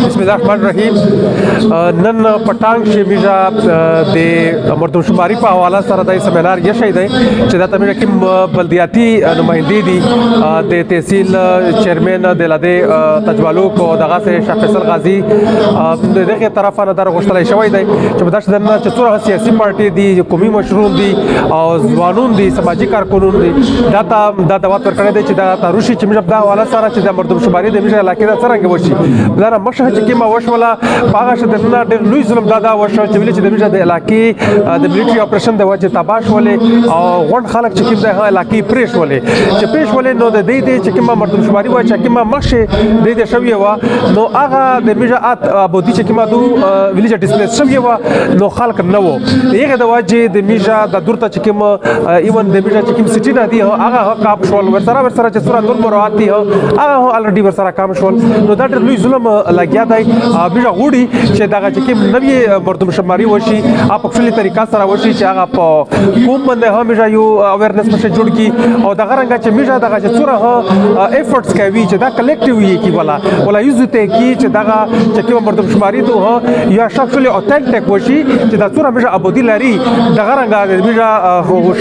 بسم الله الرحمن الرحیم. نن پټانګ شمیجا د مردمشماري په حواله سره د سیمینار یشي دی چې دا تمه کوم بلدیاتي نمائندې دي د تحصیل چیرمن د لاده تجوالو کو دغه سه شاه فیصل غازی دغه طرفه نه در غوښتل شوی دی چې په داسې دنه چې څوره سیاسي پارټي دي قومي مشرون دي او ځوانون دي سماجی کارکونون دي دا د دعوت ورکړی دی چې دا تاروشي چې موږ په حواله سره چې د مردمشماري د میجا علاقې د څنګه وشي دا مشه چې کیما وشوله هغه شدنه ډېر لوی ظلم دا وشو چې ویل چې د میجا د علاقې د ملټري اپریشن د وجه تباش ولې او غون خلک چې کوم د علاقې پریش ولې چې پریش ولې نو د دې چې کیما مردمشماري وای چې کیما مخشه د دې شوی و نو هغه د میجا ات ابودي چې کیما دو ویلیج ډیسپلیس شوی و نو خلک نه وو هغه د وجه د میجا د دورته چې کیما ایون د میجا چې کیم سټی نه دی هغه کاپ شول ورسره چې سره نور مراد دي هغه الریډي ورسره کام شول نو دا ډېر لوی ظلم لګیا دی میجا غوړي چې دغه چې کوم نوې مردمشماري وشي په خپل طریقه سره وشي چې هغه په کوم باندې همیشه یو اویرنس مشه جوړ کی او دغه رنګ چې میجا دغه چې څوره ایفورټس کوي چې دا کلیکټیو یي کی ولا یوز ته کی چې دغه چې کوم مردمشماري ته یا شخصي اوتنټیک وشي چې دا څوره میجا ابودي لري دغه رنګ میجا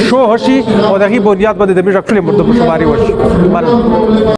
شو هشي او دغه بنیاد باندې د میجا خپل مردمشماري وشي